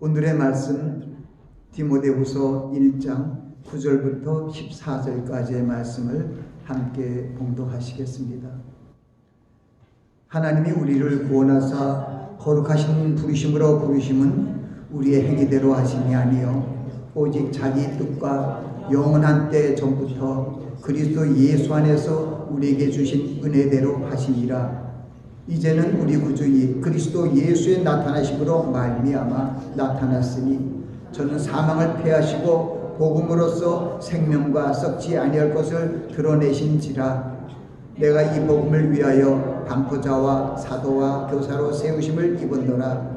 오늘의 말씀 디모데후서 1장 9절부터 14절까지의 말씀을 함께 봉독하시겠습니다. 하나님이 우리를 구원하사 거룩하신 부르심으로 부르심은 우리의 행위대로 하심이 아니요 오직 자기 뜻과 영원한 때 전부터 그리스도 예수 안에서 우리에게 주신 은혜대로 하시니라. 이제는 우리 구주 그리스도 예수의 나타나심으로 말미암아 나타났으니 저는 사망을 패하시고 복음으로써 생명과 썩지 아니할 것을 드러내신지라. 내가 이 복음을 위하여 반포자와 사도와 교사로 세우심을 입었노라.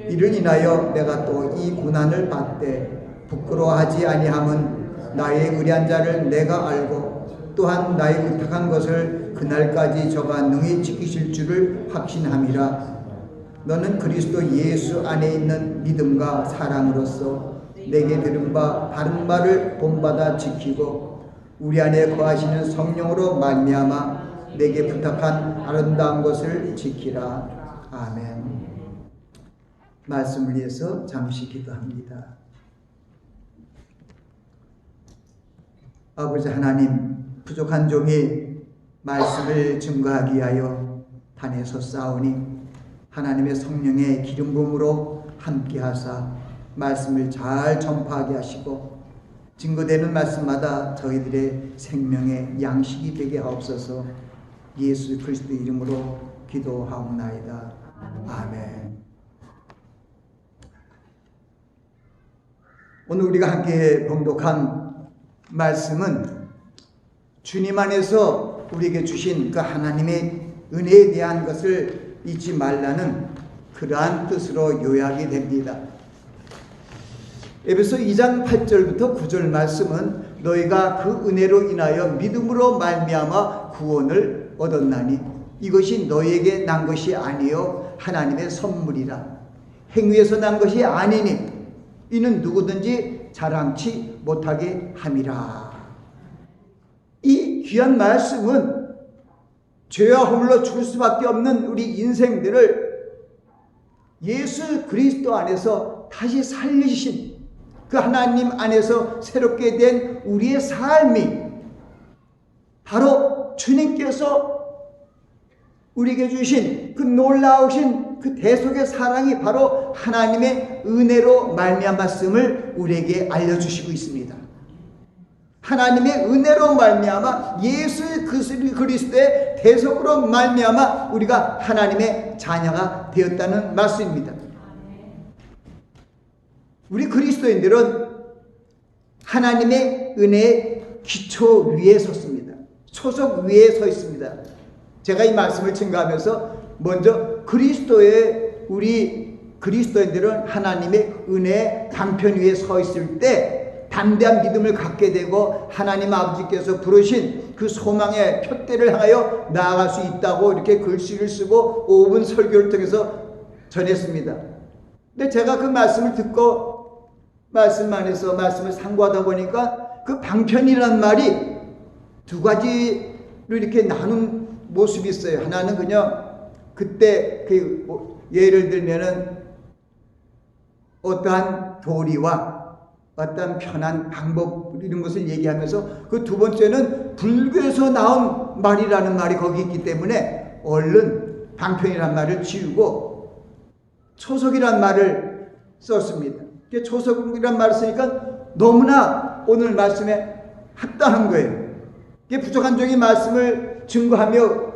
이를 인하여 내가 또 이 고난을 받되 부끄러워하지 아니함은 나의 의리한 자를 내가 알고 또한 나의 의탁한 것을 그날까지 저가 능히 지키실 줄을 확신함이라. 너는 그리스도 예수 안에 있는 믿음과 사랑으로서 내게 들은 바 바른 말을 본받아 지키고 우리 안에 거하시는 성령으로 말미암아 내게 부탁한 아름다운 것을 지키라. 아멘. 말씀을 위해서 잠시 기도합니다. 아버지 하나님, 부족한 종이 말씀을 증거하기 위하여 단에 섰사오니 하나님의 성령의 기름 부음으로 함께하사 말씀을 잘 전파하게 하시고 증거되는 말씀마다 저희들의 생명의 양식이 되게 하옵소서. 예수 그리스도 이름으로 기도하옵나이다. 아멘. 오늘 우리가 함께 봉독한 말씀은 주님 안에서 우리에게 주신 그 하나님의 은혜에 대한 것을 잊지 말라는 그러한 뜻으로 요약이 됩니다. 에베소 2장 8절부터 9절 말씀은 너희가 그 은혜로 인하여 믿음으로 말미암아 구원을 얻었나니 이것이 너희에게 난 것이 아니요 하나님의 선물이라. 행위에서 난 것이 아니니 이는 누구든지 자랑치 못하게 함이라. 이 귀한 말씀은 죄와 허물로 죽을 수밖에 없는 우리 인생들을 예수 그리스도 안에서 다시 살리신 그 하나님 안에서 새롭게 된 우리의 삶이 바로 주님께서 우리에게 주신 그 놀라우신 그 대속의 사랑이 바로 하나님의 은혜로 말미암았음을 우리에게 알려주시고 있습니다. 하나님의 은혜로 말미암아 예수 그리스도의 대속으로 말미암아 우리가 하나님의 자녀가 되었다는 말씀입니다. 우리 그리스도인들은 하나님의 은혜의 기초 위에 섰습니다. 초석 위에 서 있습니다. 제가 이 말씀을 증거하면서 먼저 우리 그리스도인들은 하나님의 은혜의 강편 위에 서 있을 때 담대한 믿음을 갖게 되고 하나님 아버지께서 부르신 그 소망의 표대를 향하여 나아갈 수 있다고 이렇게 글씨를 쓰고 5분 설교를 통해서 전했습니다. 근데 제가 그 말씀을 듣고 말씀 안에서 말씀을 상고하다 보니까 그 방편이라는 말이 두 가지로 이렇게 나눈 모습이 있어요. 하나는 그냥 그때 예를 들면은 어떠한 도리와 어떠한 편한 방법 이런 것을 얘기하면서 그 두 번째는 불교에서 나온 말이라는 말이 거기 있기 때문에 얼른 방편이라는 말을 지우고 초석이라는 말을 썼습니다. 초석이라는 말을 쓰니까 너무나 오늘 말씀에 합당한 거예요. 부족한 종이 말씀을 증거하며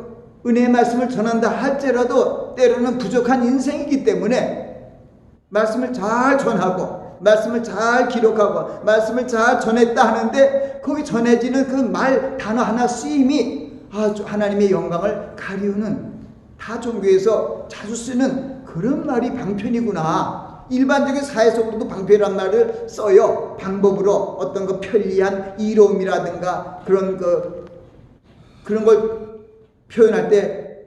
은혜의 말씀을 전한다 할지라도 때로는 부족한 인생이기 때문에 말씀을 잘 전하고 말씀을 잘 기록하고 말씀을 잘 전했다 하는데 거기 전해지는 그 말 단어 하나 쓰임이 하나님의 영광을 가리우는 타 종교에서 자주 쓰는 그런 말이 방편이구나. 일반적인 사회 속으로도 방편이라는 말을 써요. 방법으로 어떤 그 편리한 이로움이라든가 그런 걸 표현할 때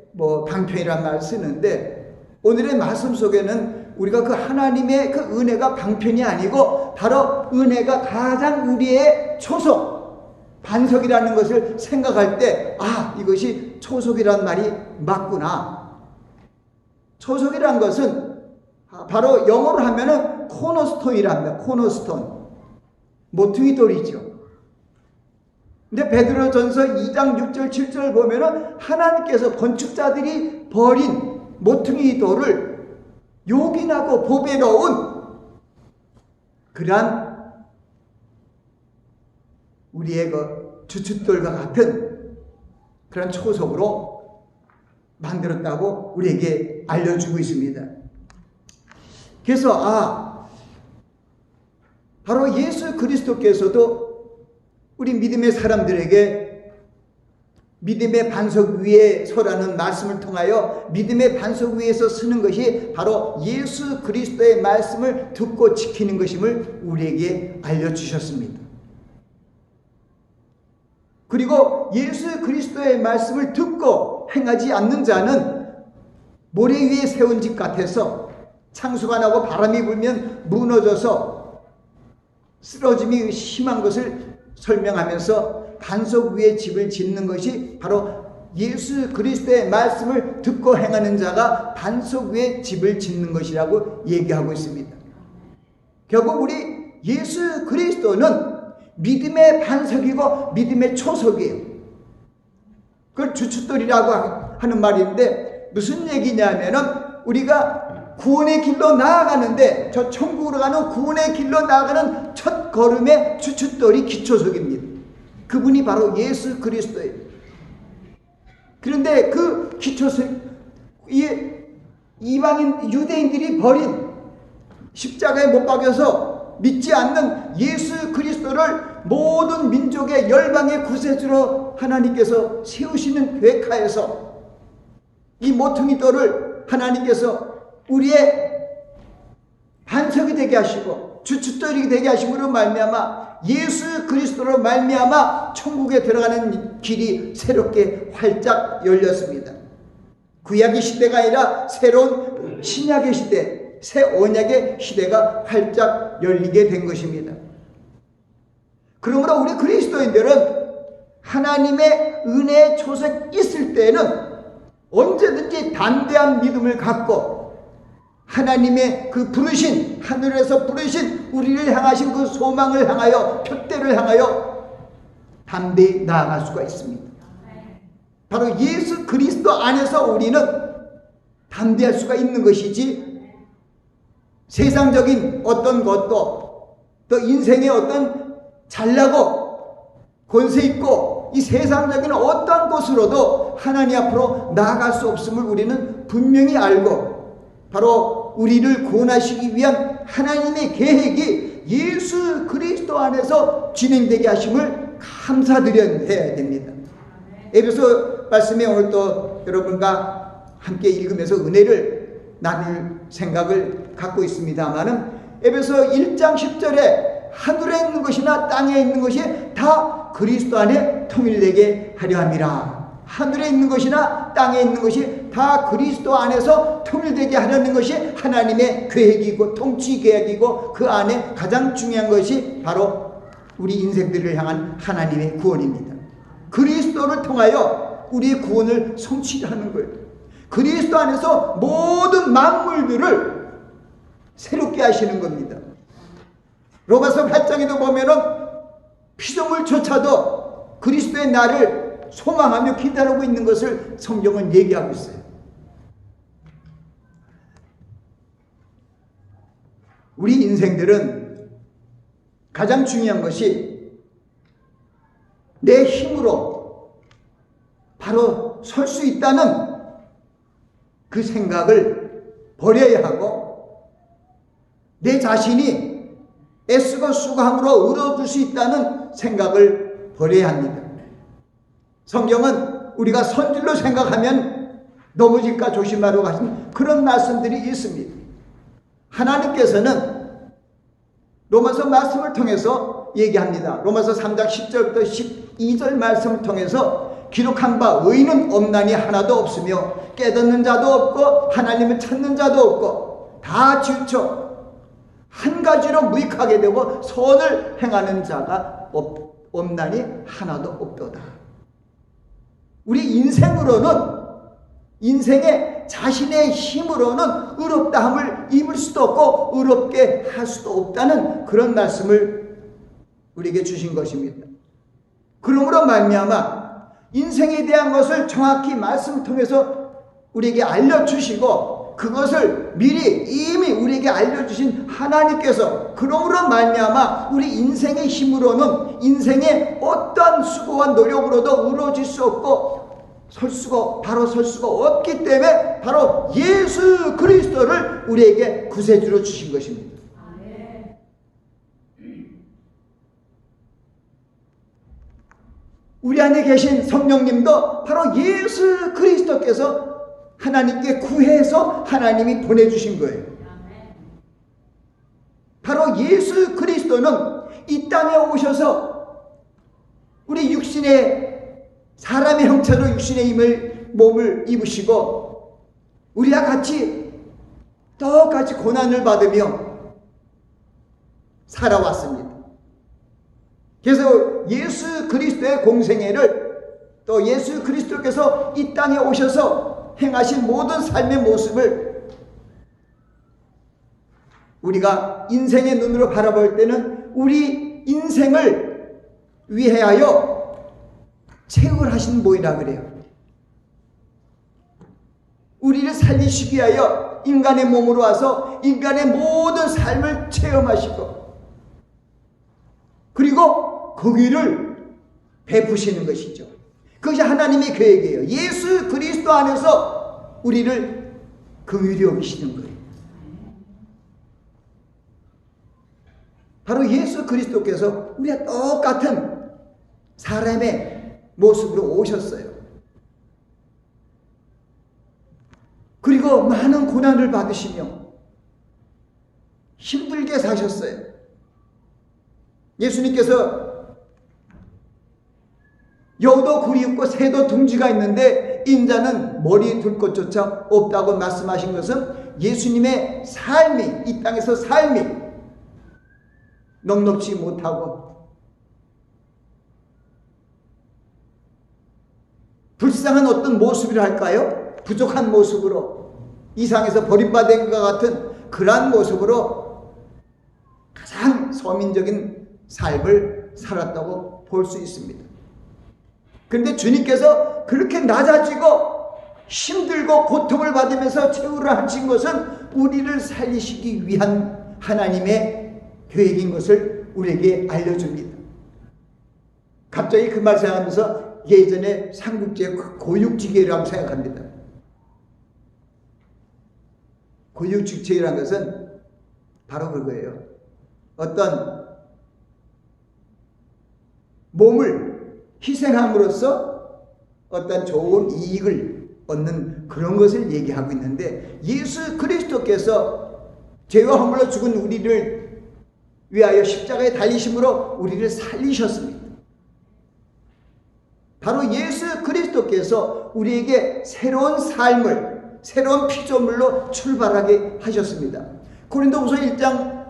방편이라는 말을 쓰는데 오늘의 말씀 속에는 우리가 그 하나님의 그 은혜가 방편이 아니고 바로 은혜가 가장 우리의 초석, 반석이라는 것을 생각할 때 이것이 초석이라는 말이 맞구나. 초석이라는 것은 바로 영어로 하면은 코너스톤이랍니다. 코너스톤. 모퉁이 돌이죠. 근데 베드로전서 2장 6절 7절 보면은 하나님께서 건축자들이 버린 모퉁이 돌을 요긴하고 보배로운 그러한 우리의 그 주춧돌과 같은 그런 초석으로 만들었다고 우리에게 알려주고 있습니다. 그래서 바로 예수 그리스도께서도 우리 믿음의 사람들에게 믿음의 반석 위에 서라는 말씀을 통하여 믿음의 반석 위에서 서는 것이 바로 예수 그리스도의 말씀을 듣고 지키는 것임을 우리에게 알려주셨습니다. 그리고 예수 그리스도의 말씀을 듣고 행하지 않는 자는 모래 위에 세운 집 같아서 창수가 나고 바람이 불면 무너져서 쓰러짐이 심한 것을 설명하면서 반석 위에 집을 짓는 것이 바로 예수 그리스도의 말씀을 듣고 행하는 자가 반석 위에 집을 짓는 것이라고 얘기하고 있습니다. 결국 우리 예수 그리스도는 믿음의 반석이고 믿음의 초석이에요. 그걸 주춧돌이라고 하는 말인데 무슨 얘기냐면은 우리가 구원의 길로 나아가는데 저 천국으로 가는 구원의 길로 나아가는 첫 걸음의 주춧돌이 기초석입니다. 그분이 바로 예수 그리스도예요. 그런데 그 기초석, 이방인 유대인들이 버린 십자가에 못 박여서 믿지 않는 예수 그리스도를 모든 민족의 열방의 구세주로 하나님께서 세우시는 계획하에서 이 모퉁이 돌을 하나님께서 우리의 반석이 되게 하시고 주춧돌이 되게 하심으로 말미암아 예수 그리스도로 말미암아 천국에 들어가는 길이 새롭게 활짝 열렸습니다. 구약의 시대가 아니라 새로운 신약의 시대, 새 언약의 시대가 활짝 열리게 된 것입니다. 그러므로 우리 그리스도인들은 하나님의 은혜의 초석이 있을 때는 언제든지 담대한 믿음을 갖고 하나님의 그 부르신, 하늘에서 부르신 우리를 향하신 그 소망을 향하여, 표대를 향하여 담대히 나아갈 수가 있습니다. 바로 예수 그리스도 안에서 우리는 담대할 수가 있는 것이지 세상적인 어떤 것도 또 인생의 어떤 잘나고 권세 있고 이 세상적인 어떠한 것으로도 하나님 앞으로 나아갈 수 없음을 우리는 분명히 알고 바로 우리를 구원하시기 위한 하나님의 계획이 예수 그리스도 안에서 진행되게 하심을 감사드려야 됩니다. 에베소 말씀에 오늘 또 여러분과 함께 읽으면서 은혜를 나눌 생각을 갖고 있습니다만은 에베소 1장 10절에 하늘에 있는 것이나 땅에 있는 것이 다 그리스도 안에 통일되게 하려 함이라. 하늘에 있는 것이나 땅에 있는 것이 다 그리스도 안에서 통일되게 하려는 것이 하나님의 계획이고 통치 계획이고 그 안에 가장 중요한 것이 바로 우리 인생들을 향한 하나님의 구원입니다. 그리스도를 통하여 우리의 구원을 성취하는 거예요. 그리스도 안에서 모든 만물들을 새롭게 하시는 겁니다. 로마서 8장에도 보면은 피조물조차도 그리스도의 날을 소망하며 기다리고 있는 것을 성경은 얘기하고 있어요. 우리 인생들은 가장 중요한 것이 내 힘으로 바로 설 수 있다는 그 생각을 버려야 하고 내 자신이 애쓰고 수고함으로 얻어줄 수 있다는 생각을 버려야 합니다. 성경은 우리가 선질로 생각하면 넘어질까 조심하라고 하신 그런 말씀들이 있습니다. 하나님께서는 로마서 말씀을 통해서 얘기합니다. 로마서 3장 10절부터 12절 말씀을 통해서 기록한 바 의인은 없나니 하나도 없으며 깨닫는 자도 없고 하나님을 찾는 자도 없고 다 지쳐 한 가지로 무익하게 되고 선을 행하는 자가 없나니 하나도 없도다. 우리 인생으로는 인생에 자신의 힘으로는 의롭다함을 입을 수도 없고 의롭게 할 수도 없다는 그런 말씀을 우리에게 주신 것입니다. 그러므로 말미암아 인생에 대한 것을 정확히 말씀을 통해서 우리에게 알려주시고 그것을 미리 이미 우리에게 알려주신 하나님께서 그러므로 말미암아 우리 인생의 힘으로는 인생의 어떤 수고와 노력으로도 이루어질 수 없고 바로 설 수가 없기 때문에 바로 예수 그리스도를 우리에게 구세주로 주신 것입니다. 우리 안에 계신 성령님도 바로 예수 그리스도께서 하나님께 구해서 하나님이 보내주신 거예요. 바로 예수 그리스도는 이 땅에 오셔서 우리 육신의 사람의 형체로 육신의 몸을 입으시고 우리와 같이 똑같이 고난을 받으며 살아왔습니다. 그래서 예수 그리스도의 공생애를 또 예수 그리스도께서 이 땅에 오셔서 행하신 모든 삶의 모습을 우리가 인생의 눈으로 바라볼 때는 우리 인생을 위하여 체육을 하신 분이라 그래요. 우리를 살리시기 위하여 인간의 몸으로 와서 인간의 모든 삶을 체험하시고 그리고 거기를 베푸시는 것이죠. 그것이 하나님의 계획이에요. 예수 그리스도 안에서 우리를 긍휼히 여기시는 거예요. 바로 예수 그리스도께서 우리가 똑같은 사람의 모습으로 오셨어요. 그리고 많은 고난을 받으시며 힘들게 사셨어요. 예수님께서 여우도 굴이 있고 새도 둥지가 있는데 인자는 머리 둘 곳조차 없다고 말씀하신 것은 예수님의 삶이 이 땅에서 삶이 넉넉지 못하고 불쌍한 어떤 모습이라 할까요? 부족한 모습으로 이상에서 버림받은 것 같은 그러한 모습으로 가장 서민적인 삶을 살았다고 볼 수 있습니다. 그런데 주님께서 그렇게 낮아지고 힘들고 고통을 받으면서 최후를 하신 것은 우리를 살리시기 위한 하나님의 계획인 것을 우리에게 알려줍니다. 갑자기 그 말 생각하면서 예전에 삼국지의 고육지계라고 생각합니다. 고육지계라는 것은 바로 그거예요. 어떤 몸을 희생함으로써 어떤 좋은 이익을 얻는 그런 것을 얘기하고 있는데 예수 그리스도께서 죄와 허물로 죽은 우리를 위하여 십자가에 달리심으로 우리를 살리셨습니다. 바로 예수 그리스도께서 우리에게 새로운 삶을 새로운 피조물로 출발하게 하셨습니다. 고린도후서 1장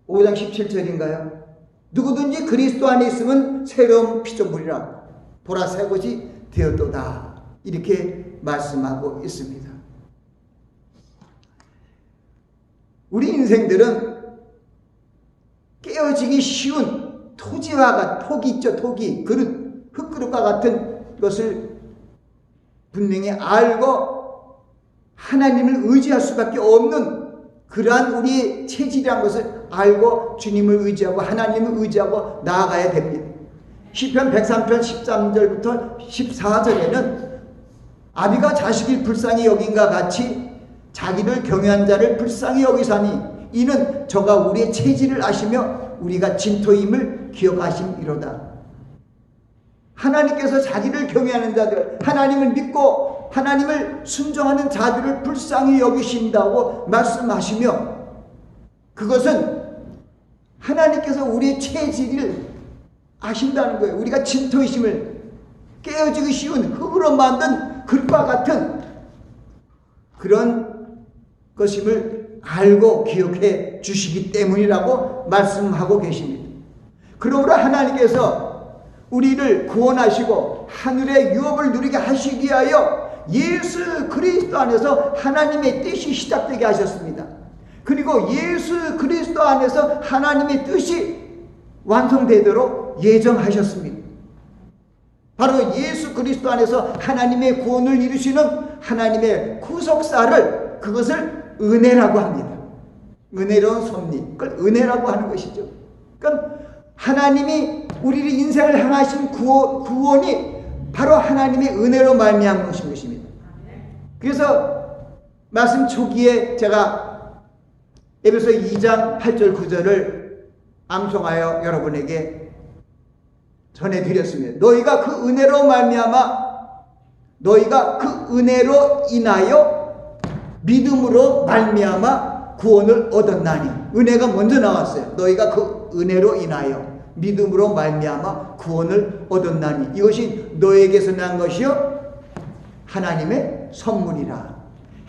5장 17절인가요? 누구든지 그리스도 안에 있으면 새로운 피조물이라 보라 새 것이 되었도다 이렇게 말씀하고 있습니다. 우리 인생들은 깨어지기 쉬운 토기 있죠. 토기 그릇 흙그릇과 같은 것을 분명히 알고 하나님을 의지할 수밖에 없는 그러한 우리의 체질이라는 것을 알고 주님을 의지하고 하나님을 의지하고 나아가야 됩니다. 시편 103편 13절부터 14절에는 아비가 자식을 불쌍히 여긴과 같이 자기를 경외한 자를 불쌍히 여기사니 이는 저가 우리의 체질을 아시며 우리가 진토임을 기억하심이로다. 하나님께서 자기를 경외하는 자들, 하나님을 믿고 하나님을 순종하는 자들을 불쌍히 여기신다고 말씀하시며 그것은 하나님께서 우리의 체질을 아신다는 거예요. 우리가 진토이심을 깨어지기 쉬운 흙으로 만든 그릇과 같은 그런 것임을 알고 기억해 주시기 때문이라고 말씀하고 계십니다. 그러므로 하나님께서 우리를 구원하시고 하늘의 유업을 누리게 하시기 위하여 예수 그리스도 안에서 하나님의 뜻이 시작되게 하셨습니다. 그리고 예수 그리스도 안에서 하나님의 뜻이 완성되도록 예정하셨습니다. 바로 예수 그리스도 안에서 하나님의 구원을 이루시는 하나님의 구속사를, 그것을 은혜라고 합니다. 은혜로운 섭리, 그걸 은혜라고 하는 것이죠. 그러니까 하나님이 우리의 인생을 향하신 구원이 바로 하나님의 은혜로 말미암은 것입니다. 그래서 말씀 초기에 제가 에베소 2장 8절 9절을 암송하여 여러분에게 전해드렸습니다. 너희가 그 은혜로 말미암아, 너희가 그 은혜로 인하여 믿음으로 말미암아 구원을 얻었나니. 은혜가 먼저 나왔어요. 너희가 그 은혜로 인하여 믿음으로 말미암아 구원을 얻었나니. 이것이 너에게서 난 것이요 하나님의 선물이라.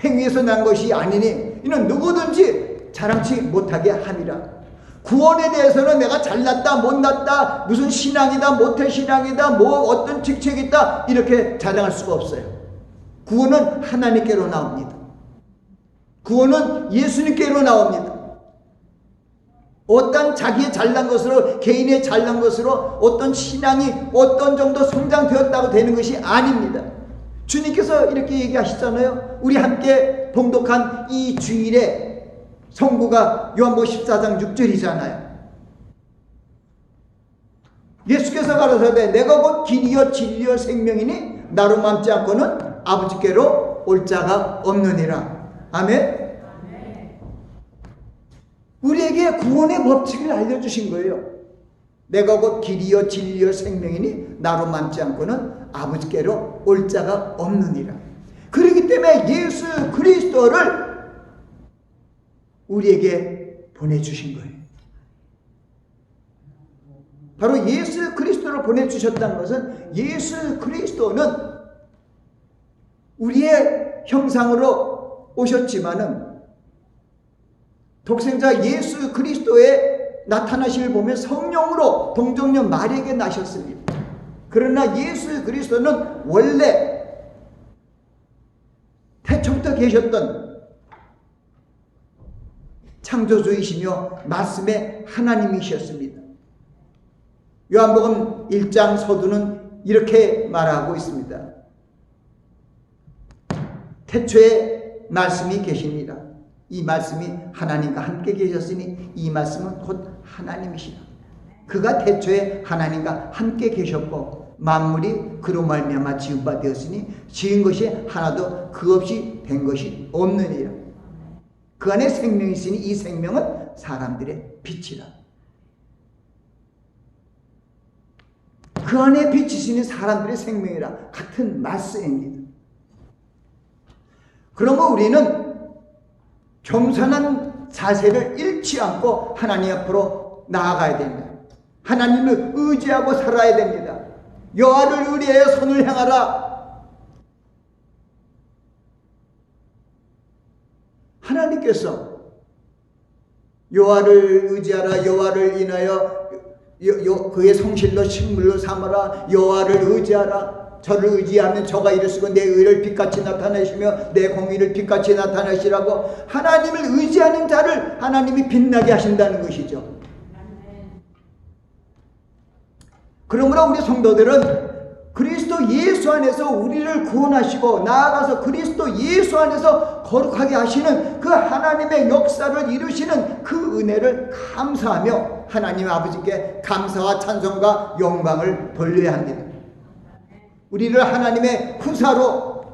행위에서 난 것이 아니니 이는 누구든지 자랑치 못하게 함이라. 구원에 대해서는 내가 잘났다 못났다, 무슨 신앙이다 모태신앙이다, 뭐 어떤 직책이 있다, 이렇게 자랑할 수가 없어요. 구원은 하나님께로 나옵니다. 구원은 예수님께로 나옵니다. 어떤 자기의 잘난 것으로, 개인의 잘난 것으로 어떤 신앙이 어떤 정도 성장되었다고 되는 것이 아닙니다. 주님께서 이렇게 얘기하시잖아요. 우리 함께 봉독한 이 주일에 성구가 요한복음 14장 6절이잖아요. 예수께서 가라사대 내가 곧 길이요 진리요 생명이니 나로 맘지 않고는 아버지께로 올 자가 없느니라. 아멘. 우리에게 구원의 법칙을 알려주신 거예요. 내가 곧 길이요 진리요 생명이니 나로 맘지 않고는 아버지께로 올 자가 없느니라. 그렇기 때문에 예수 그리스도를 우리에게 보내주신 거예요. 바로 예수 그리스도를 보내주셨다는 것은, 예수 그리스도는 우리의 형상으로 오셨지만은 독생자 예수 그리스도의 나타나심을 보면 성령으로 동정녀 마리아에게 나셨습니다. 그러나 예수 그리스도는 원래 태초부터 계셨던 창조주이시며 말씀의 하나님이셨습니다. 요한복음 1장 서두는 이렇게 말하고 있습니다. 태초에 말씀이 계십니다. 이 말씀이 하나님과 함께 계셨으니 이 말씀은 곧 하나님이시다. 그가 태초에 하나님과 함께 계셨고 만물이 그로 말미암아 지은 바 되었으니 지은 것이 하나도 그 없이 된 것이 없느니라. 그 안에 생명이 있으니 이 생명은 사람들의 빛이라. 그 안에 빛이시니 사람들의 생명이라. 같은 말씀입니다. 그러면 우리는 겸손한 자세를 잃지 않고 하나님 앞으로 나아가야 됩니다. 하나님을 의지하고 살아야 됩니다. 여호와를 의뢰하여 선을 행하라. 하나님께서 여호와를 의지하라, 여호와를 인하여 그의 성실로 식물로 삼아라, 여호와를 의지하라. 저를 의지하면 저가 이르시고 내 의를 빛같이 나타내시며 내 공의를 빛같이 나타내시라고. 하나님을 의지하는 자를 하나님이 빛나게 하신다는 것이죠. 그러므로 우리 성도들은 그리스도 예수 안에서 우리를 구원하시고 나아가서 그리스도 예수 안에서 거룩하게 하시는 그 하나님의 역사를 이루시는 그 은혜를 감사하며 하나님 아버지께 감사와 찬송과 영광을 돌려야 합니다. 우리를 하나님의 후사로,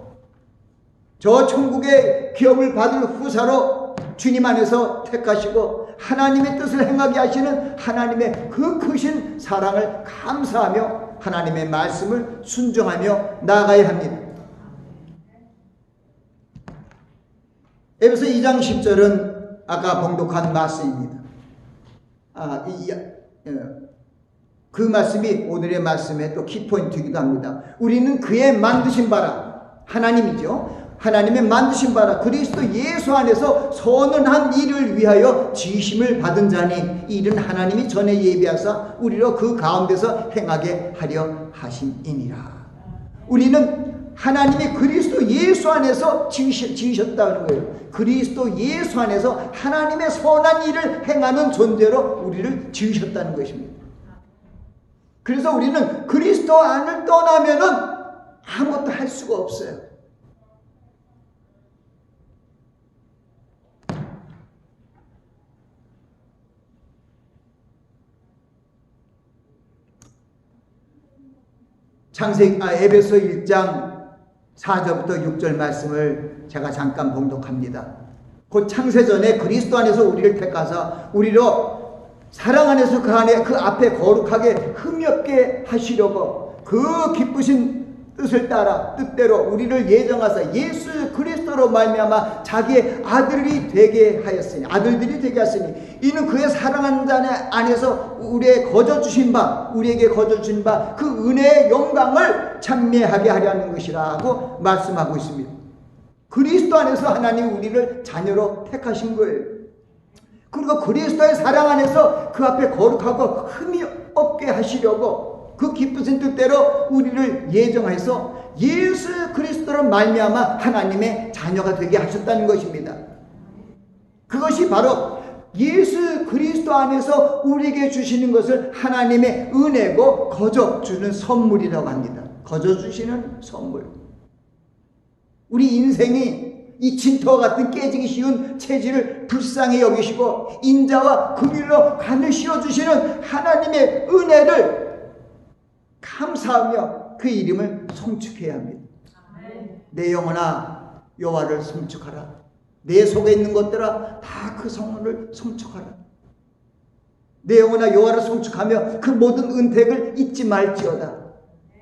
저 천국의 기업을 받을 후사로 주님 안에서 택하시고 하나님의 뜻을 행하게 하시는 하나님의 그 크신 사랑을 감사하며 하나님의 말씀을 순종하며 나아가야 합니다. 에베소 2장 10절은 아까 봉독한 말씀입니다. 그 말씀이 오늘의 말씀의 또 키포인트이기도 합니다. 우리는 그의 만드신 바라, 하나님이죠. 하나님의 만드신 바라 그리스도 예수 안에서 선한 일을 위하여 지심을 받은 자니 이 일은 하나님이 전에 예비하사 우리로 그 가운데서 행하게 하려 하심이니라. 우리는 하나님이 그리스도 예수 안에서 지으셨다는 거예요. 그리스도 예수 안에서 하나님의 선한 일을 행하는 존재로 우리를 지으셨다는 것입니다. 그래서 우리는 그리스도 안을 떠나면은 아무것도 할 수가 없어요. 에베소 1장 4절부터 6절 말씀을 제가 잠깐 봉독합니다. 곧 창세전에 그리스도 안에서 우리를 택하사 우리로 사랑 안에서 그 앞에 거룩하게 흠이 없게 하시려고 그 기쁘신 뜻을 따라 뜻대로 우리를 예정하사 예수 그리스도로 말미암아 자기의 아들들이 되게 하였으니 이는 그의 사랑하는 자 안에서 우리에게 거저 주신 바 그 은혜의 영광을 찬미하게 하려는 것이라고 말씀하고 있습니다. 그리스도 안에서 하나님 우리를 자녀로 택하신 거예요. 그리고 그리스도의 사랑 안에서 그 앞에 거룩하고 흠이 없게 하시려고 그 기쁘신 뜻대로 우리를 예정해서 예수 그리스도로 말미암아 하나님의 자녀가 되게 하셨다는 것입니다. 그것이 바로 예수 그리스도 안에서 우리에게 주시는 것을 하나님의 은혜고 거저 주는 선물이라고 합니다. 거저 주시는 선물. 우리 인생이 이 진토와 같은 깨지기 쉬운 체질을 불쌍히 여기시고 인자와 긍휼로 간을 씌워주시는 하나님의 은혜를 감사하며 그 이름을 송축해야 합니다. 내 영혼아 여호와를 송축하라. 내 속에 있는 것들아 다 그 성문을 송축하라. 내 영혼아 여호와를 송축하며 그 모든 은택을 잊지 말지어다.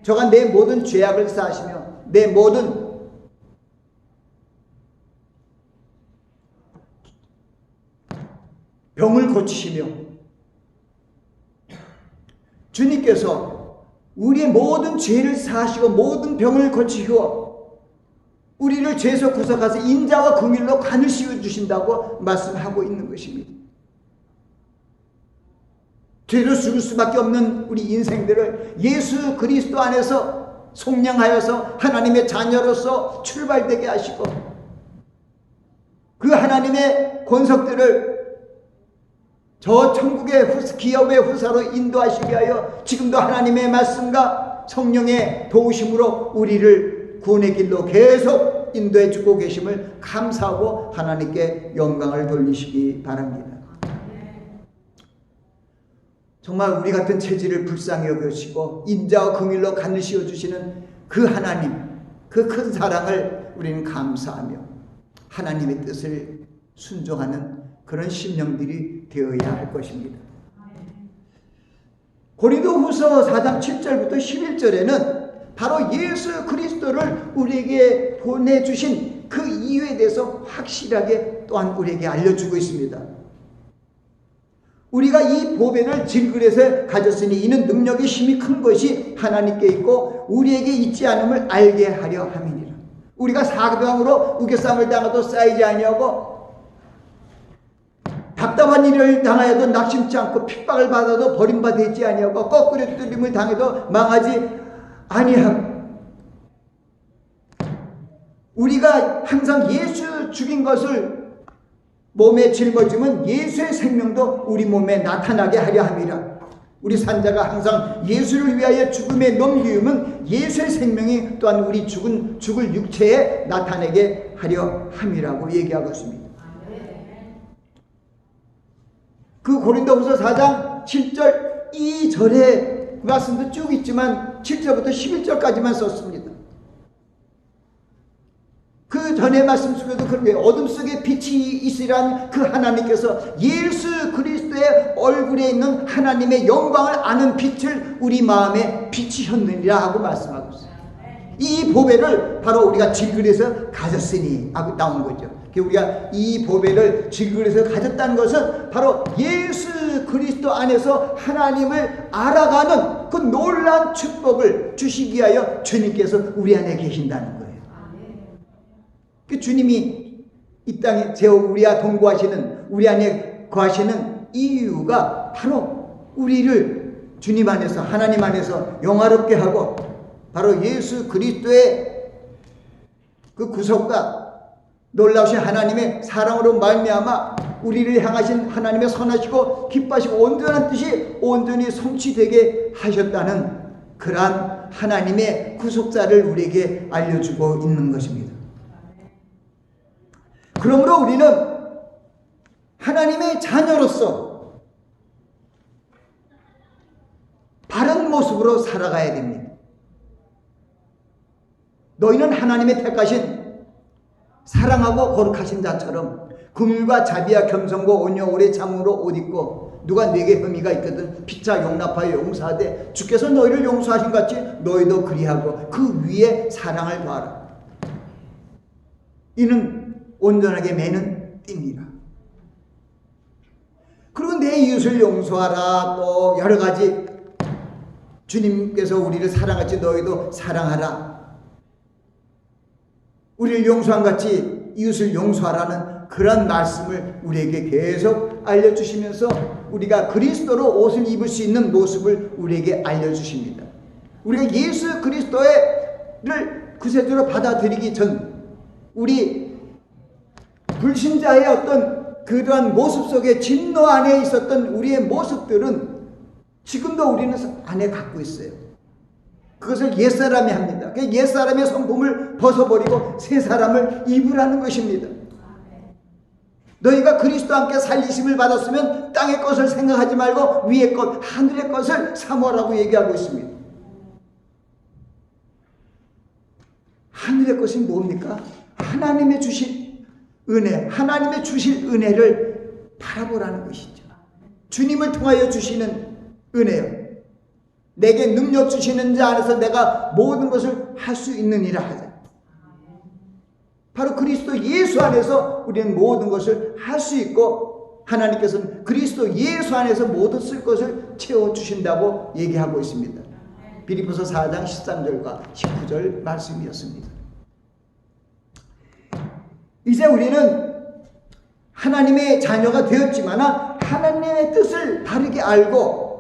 저가 내 모든 죄악을 사하시며 내 모든 병을 고치시며 주님께서 우리의 모든 죄를 사하시고 모든 병을 고치시고 우리를 죄에서 구속하사 인자와 긍휼로 간을 씌워주신다고 말씀하고 있는 것입니다. 죄로 죽을 수밖에 없는 우리 인생들을 예수 그리스도 안에서 속량하여서 하나님의 자녀로서 출발되게 하시고 그 하나님의 권속들을 저 천국의 기업의 후사로 인도하시게 하여 지금도 하나님의 말씀과 성령의 도우심으로 우리를 구원의 길로 계속 인도해 주고 계심을 감사하고 하나님께 영광을 돌리시기 바랍니다. 정말 우리 같은 체질을 불쌍히 여기시고 인자와 긍휼로 간을 씌워주시는 그 하나님, 그 큰 사랑을 우리는 감사하며 하나님의 뜻을 순종하는 그런 심령들이 되어야 할 것입니다. 고린도후서 4장 7절부터 11절에는 바로 예수 그리스도를 우리에게 보내주신 그 이유에 대해서 확실하게 또한 우리에게 알려주고 있습니다. 우리가 이 보배를 질그릇에 가졌으니 이는 능력이 힘이 큰 것이 하나님께 있고 우리에게 있지 않음을 알게 하려 함이니라. 우리가 사방으로 우겨쌈을 당하도 쌓이지 아니하고 답답한 일을 당하여도 낙심치 않고 핍박을 받아도 버림받지 아니하고 거꾸로 뚫림을 당해도 망하지 아니함. 우리가 항상 예수 죽인 것을 몸에 짊어지면 예수의 생명도 우리 몸에 나타나게 하려 함이라. 우리 산자가 항상 예수를 위하여 죽음에 넘기우면 예수의 생명이 또한 우리 죽을 육체에 나타내게 하려 함이라고 얘기하고 있습니다. 그 고린도후서 4장 7절 2절에 말씀도 쭉 있지만 7절부터 11절까지만 썼습니다. 그 전의 말씀 속에도 그런 게 어둠 속에 빛이 있으란 그 하나님께서 예수 그리스도의 얼굴에 있는 하나님의 영광을 아는 빛을 우리 마음에 비치셨느니라 하고 말씀하고 있어요. 이 보배를 바로 우리가 질그릇에서 가졌으니 하고 나온 거죠. 우리가 이 보배를 질그릇에서 가졌다는 것은 바로 예수 그리스도 안에서 하나님을 알아가는 그 놀라운 축복을 주시기 위하여 주님께서 우리 안에 계신다는 거예요. 그 주님이 이 땅에 우리와 동거하시는 우리 안에 거하시는 이유가 바로 우리를 주님 안에서 하나님 안에서 영화롭게 하고 바로 예수 그리스도의 그 구속과 놀라우신 하나님의 사랑으로 말미암아 우리를 향하신 하나님의 선하시고 기뻐하시고 온전한 뜻이 온전히 성취되게 하셨다는 그러한 하나님의 구속사를 우리에게 알려주고 있는 것입니다. 그러므로 우리는 하나님의 자녀로서 바른 모습으로 살아가야 됩니다. 너희는 하나님의 택하신 사랑하고 거룩하신 자처럼 긍휼과 자비와 겸손과 온유 오래 참음으로 옷 입고 누가 네게 혐의가 있거든 피차 용납하여 용서하되 주께서 너희를 용서하신 같이 너희도 그리하고 그 위에 사랑을 더하라. 이는 온전하게 매는 띠니라. 그리고 내 이웃을 용서하라. 또 여러 가지 주님께서 우리를 사랑같이 너희도 사랑하라. 우리를 용서한 같이 이웃을 용서하라는 그런 말씀을 우리에게 계속 알려주시면서 우리가 그리스도로 옷을 입을 수 있는 모습을 우리에게 알려주십니다. 우리가 예수 그리스도를 구세주로 받아들이기 전 우리 불신자의 어떤 그러한 모습 속에 진노 안에 있었던 우리의 모습들은 지금도 우리는 안에 갖고 있어요. 그것을 옛사람이 합니다. 옛사람의 성품을 벗어버리고 새 사람을 입으라는 것입니다. 너희가 그리스도와 함께 살리심을 받았으면 땅의 것을 생각하지 말고 위의 것, 하늘의 것을 사모하라고 얘기하고 있습니다. 하늘의 것이 뭡니까? 하나님의 주신 은혜, 하나님의 주실 은혜를 바라보라는 것이죠. 주님을 통하여 주시는 은혜요. 내게 능력 주시는 자 안에서 내가 모든 것을 할 수 있느니라 하자. 바로 그리스도 예수 안에서 우리는 모든 것을 할 수 있고 하나님께서는 그리스도 예수 안에서 모든 쓸 것을 채워주신다고 얘기하고 있습니다. 빌립보서 4장 13절과 19절 말씀이었습니다. 이제 우리는 하나님의 자녀가 되었지만 하나님의 뜻을 바르게 알고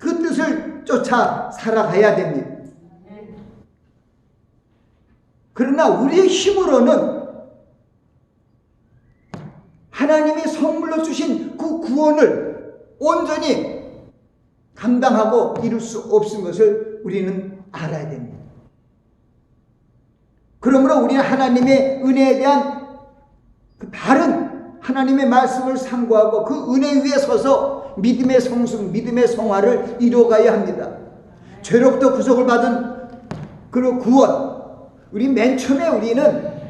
그 뜻을 쫓아 살아가야 됩니다. 그러나 우리의 힘으로는 하나님이 선물로 주신 그 구원을 온전히 감당하고 이룰 수 없은 것을 우리는 알아야 됩니다. 그러므로 우리는 하나님의 은혜에 대한 그 바른 하나님의 말씀을 상고하고 그 은혜 위에 서서 믿음의 성숙, 믿음의 성화를 이루어가야 합니다. 죄로부터 구속을 받은 그 구원, 우리 맨 처음에 우리는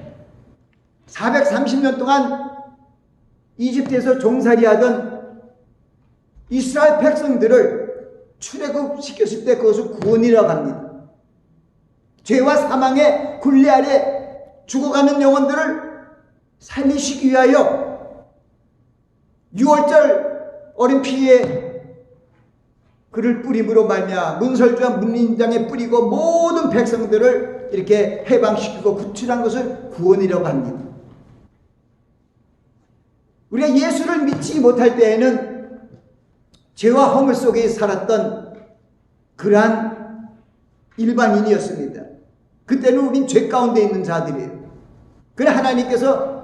430년 동안 이집트에서 종살이하던 이스라엘 백성들을 출애굽시켰을 때 그것을 구원이라고 합니다. 죄와 사망의 굴레 아래 죽어가는 영혼들을 살리시기 위하여 6월절 어린 피에 그를 뿌림으로 말미암아 문설주와 문린장에 뿌리고 모든 백성들을 이렇게 해방시키고 구출한 것을 구원이라고 합니다. 우리가 예수를 믿지 못할 때에는 죄와 허물 속에 살았던 그러한 일반인이었습니다. 그때는 우린 죄 가운데 있는 자들이에요. 그러나 하나님께서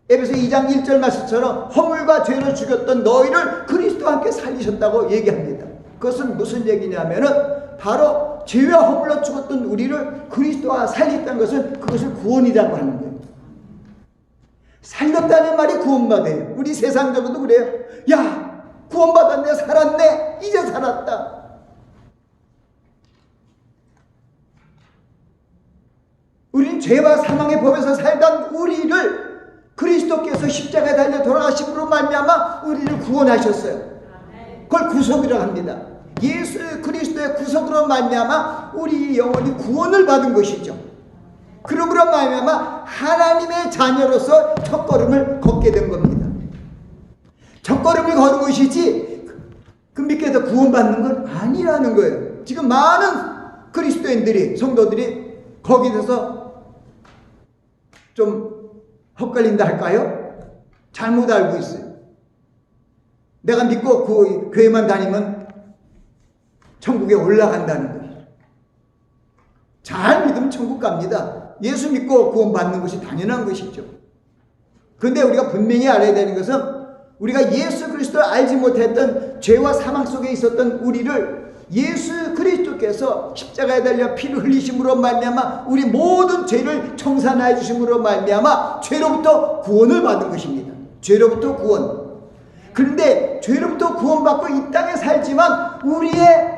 에베소 2장 1절 말씀처럼 허물과 죄를 죽였던 너희를 그리스도와 함께 살리셨다고 얘기합니다. 그것은 무슨 얘기냐면은 바로 죄와 허물로 죽었던 우리를 그리스도와 살렸다는 것은 그것을 구원이라고 하는 거예요. 살렸다는 말이 구원받아요. 우리 세상적으로도 그래요. 야, 구원받았네, 살았네, 이제 살았다. 우린 죄와 사망의 법에서 살던 우리를 그리스도께서 십자가에 달려 돌아가심으로 말미암아 우리를 구원하셨어요. 그걸 구속이라고 합니다. 예수 그리스도의 구속으로 말미암아 우리 영혼이 구원을 받은 것이죠. 그러므로 말미암아 하나님의 자녀로서 첫걸음을 걷게 된 겁니다. 첫걸음을 걸은 것이지 그 밑에서 구원받는 건 아니라는 거예요. 지금 많은 그리스도인들이 성도들이 거기서 좀 헛갈린다 할까요? 잘못 알고 있어요. 내가 믿고 그 교회만 다니면 천국에 올라간다는 거예요. 잘 믿으면 천국 갑니다. 예수 믿고 구원받는 것이 당연한 것이죠. 그런데 우리가 분명히 알아야 되는 것은 우리가 예수 그리스도를 알지 못했던 죄와 사망 속에 있었던 우리를 예수 그리스도께서 십자가에 달려 피를 흘리심으로 말미암아 우리 모든 죄를 청산하여 주심으로 말미암아 죄로부터 구원을 받은 것입니다. 죄로부터 구원. 그런데 죄로부터 구원받고 이 땅에 살지만 우리의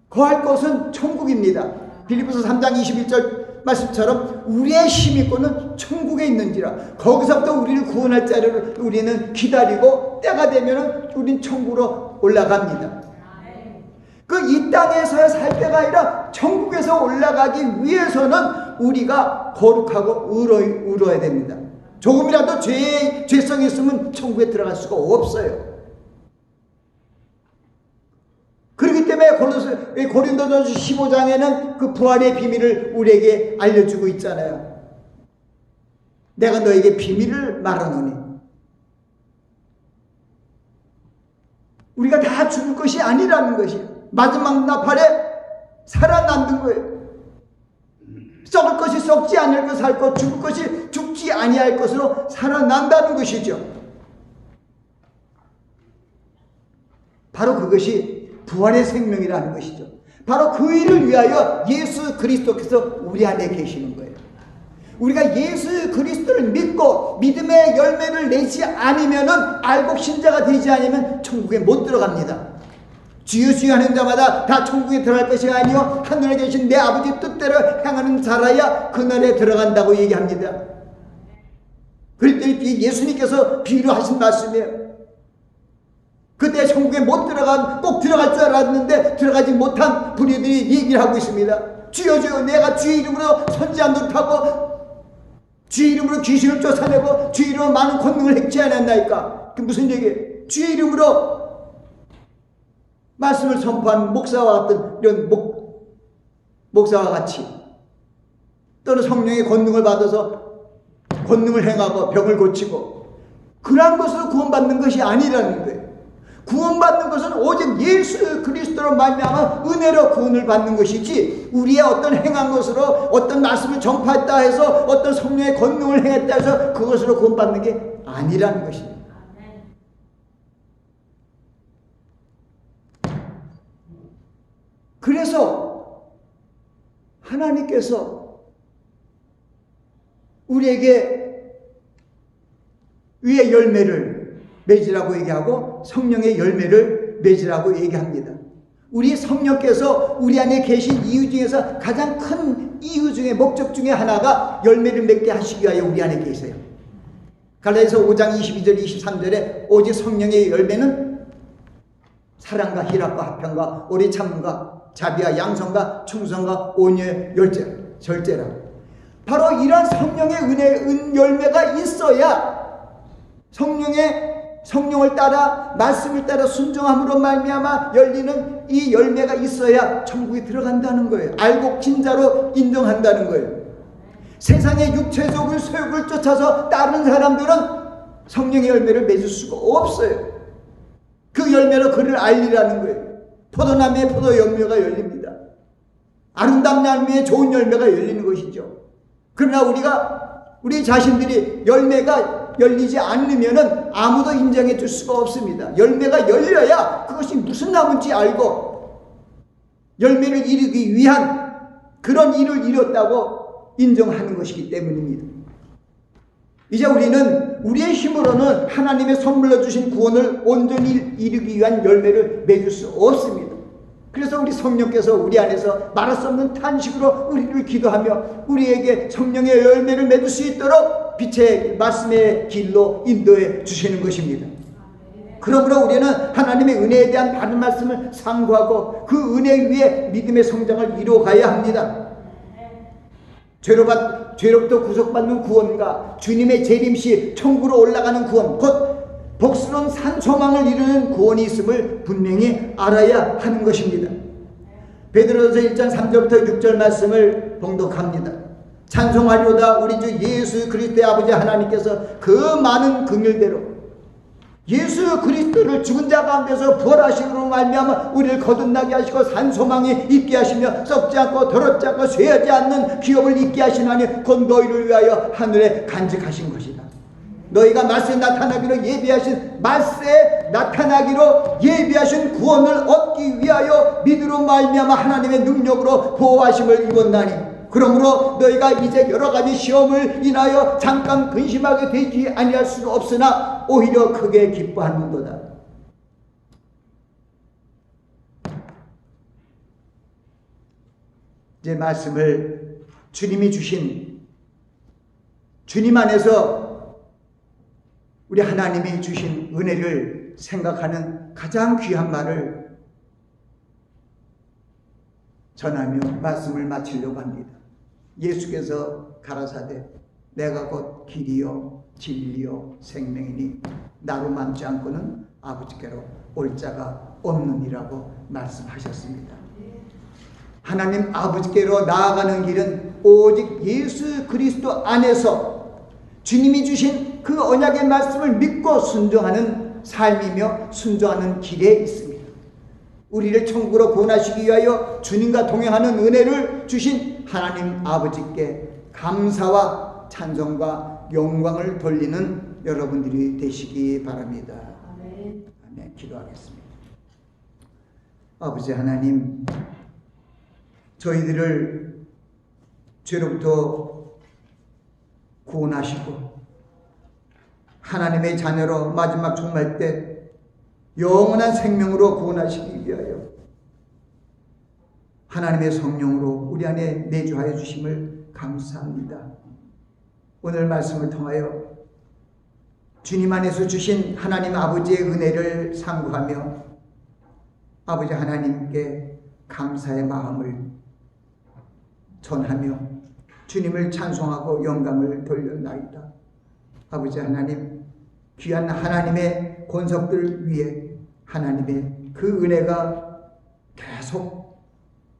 거할 곳은 천국입니다. 빌립보서 3장 21절 말씀처럼 우리의 힘있고는 천국에 있는지라. 거기서부터 우리를 구원할 자를 우리는 기다리고 때가 되면 우린 천국으로 올라갑니다. 그 이 땅에서의 살 때가 아니라 천국에서 올라가기 위해서는 우리가 거룩하고 의로워야 됩니다. 조금이라도 죄성이 있으면 천국에 들어갈 수가 없어요. 그렇기 때문에 고린도전서 15장에는 그 부활의 비밀을 우리에게 알려주고 있잖아요. 내가 너에게 비밀을 말하노니. 우리가 다 죽을 것이 아니라는 것이에요. 마지막 나팔에 살아남는 거예요. 썩을 것이 썩지 않을 것 살고 죽을 것이 죽지 아니할 것으로 살아난다는 것이죠. 바로 그것이 부활의 생명이라는 것이죠. 바로 그 일을 위하여 예수 그리스도께서 우리 안에 계시는 거예요. 우리가 예수 그리스도를 믿고 믿음의 열매를 내지 않으면은, 알고 신자가 되지 않으면 천국에 못 들어갑니다. 주여 주여 하는 자마다 다 천국에 들어갈 것이 아니요 하늘에 계신 내 아버지 뜻대로 행하는 자라야 그날에 들어간다고 얘기합니다. 그럴 때 예수님께서 비유로 하신 말씀이에요. 그때 천국에 못 들어간, 꼭 들어갈 줄 알았는데 들어가지 못한 부류들이 얘기를 하고 있습니다. 주여 주여, 내가 주의 이름으로 선지자 노릇하고 주의 이름으로 귀신을 쫓아내고 주의 이름으로 많은 권능을 행치 않았나이까. 그 무슨 얘기예요? 주의 이름으로 말씀을 선포한 목사와 같은 이런 목사와 같이, 또는 성령의 권능을 받아서 권능을 행하고 병을 고치고, 그러한 것으로 구원받는 것이 아니라는 거예요. 구원받는 것은 오직 예수 그리스도로 말미암아 은혜로 구원을 받는 것이지, 우리의 어떤 행한 것으로, 어떤 말씀을 전파했다 해서, 어떤 성령의 권능을 행했다 해서 그것으로 구원받는 게 아니라는 것입니다. 그래서 하나님께서 우리에게 위의 열매를 맺으라고 얘기하고 성령의 열매를 맺으라고 얘기합니다. 우리 성령께서 우리 안에 계신 이유 중에서 가장 큰 이유 중에, 목적 중에 하나가 열매를 맺게 하시기 위하여 우리 안에 계세요. 갈라디아서 5장 22절 23절에 오직 성령의 열매는 사랑과 희락과 화평과 오래 참음과 자비와 양선과 충성과 온유의 절제라. 바로 이런 성령의 열매가 있어야, 성령을 따라 말씀을 따라 순종함으로 말미암아 열리는 이 열매가 있어야 천국에 들어간다는 거예요. 알고 진짜로 인정한다는 거예요. 세상의 육체적인 소욕을 쫓아서 따르는 사람들은 성령의 열매를 맺을 수가 없어요. 그 열매로 그를 알리라는 거예요. 포도나무에 포도 열매가 열립니다. 아름다운 열매에 좋은 열매가 열리는 것이죠. 그러나 우리 자신들이 열매가 열리지 않으면은 아무도 인정해 줄 수가 없습니다. 열매가 열려야 그것이 무슨 나무인지 알고 열매를 이루기 위한 그런 일을 이뤘다고 인정하는 것이기 때문입니다. 이제 우리는 우리의 힘으로는 하나님의 선물로 주신 구원을 온전히 이루기 위한 열매를 맺을 수 없습니다. 그래서 우리 성령께서 우리 안에서 말할 수 없는 탄식으로 우리를 기도하며 우리에게 성령의 열매를 맺을 수 있도록 빛의 말씀의 길로 인도해 주시는 것입니다. 그러므로 우리는 하나님의 은혜에 대한 바른 말씀을 상고하고 그 은혜 위에 믿음의 성장을 이루어가야 합니다. 죄로부터 구속받는 구원과 주님의 재림시 천국으로 올라가는 구원, 곧 복스러운 산 소망을 이루는 구원이 있음을 분명히 알아야 하는 것입니다. 베드로전서 1장 3절부터 6절 말씀을 봉독합니다. 찬송하리로다 우리 주 예수 그리스도의 아버지 하나님께서 그 많은 긍휼대로 예수 그리스도를 죽은 자 가운데서 부활하심으로 말미암아 우리를 거듭나게 하시고 산소망이 있게 하시며 썩지 않고 더럽지 않고 쇠하지 않는 기업을 있게 하시나니 곧 너희를 위하여 하늘에 간직하신 것이다. 너희가 말세에 나타나기로 예비하신 말세에 나타나기로 예비하신 구원을 얻기 위하여 믿음으로 말미암아 하나님의 능력으로 보호하심을 입었나니 그러므로 너희가 이제 여러 가지 시험을 인하여 잠깐 근심하게 되지 아니할 수 없으나 오히려 크게 기뻐하는도다. 이제 말씀을 주님이 주신 주님 안에서 우리 하나님이 주신 은혜를 생각하는 가장 귀한 말을 전하며 말씀을 마치려고 합니다. 예수께서 가라사대 내가 곧 길이요 진리요 생명이니 나로 남지 않고는 아버지께로 올 자가 없느니라고 말씀하셨습니다. 하나님 아버지께로 나아가는 길은 오직 예수 그리스도 안에서 주님이 주신 그 언약의 말씀을 믿고 순종하는 삶이며 순종하는 길에 있습니다. 우리를 천국으로 구원하시기 위하여 주님과 동행하는 은혜를 주신 하나님 아버지께 감사와 찬송과 영광을 돌리는 여러분들이 되시기 바랍니다. 아멘. 기도하겠습니다. 아버지 하나님, 저희들을 죄로부터 구원하시고 하나님의 자녀로 마지막 종말 때 영원한 생명으로 구원하시기 위하여 하나님의 성령으로 우리 안에 내주하여 주심을 감사합니다. 오늘 말씀을 통하여 주님 안에서 주신 하나님 아버지의 은혜를 상고하며 아버지 하나님께 감사의 마음을 전하며 주님을 찬송하고 영광을 돌려나이다. 아버지 하나님, 귀한 하나님의 권속들 위에 하나님의 그 은혜가 계속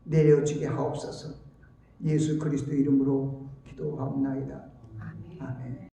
내려지게 하옵소서. 예수 그리스도 이름으로 기도하옵나이다. 아멘.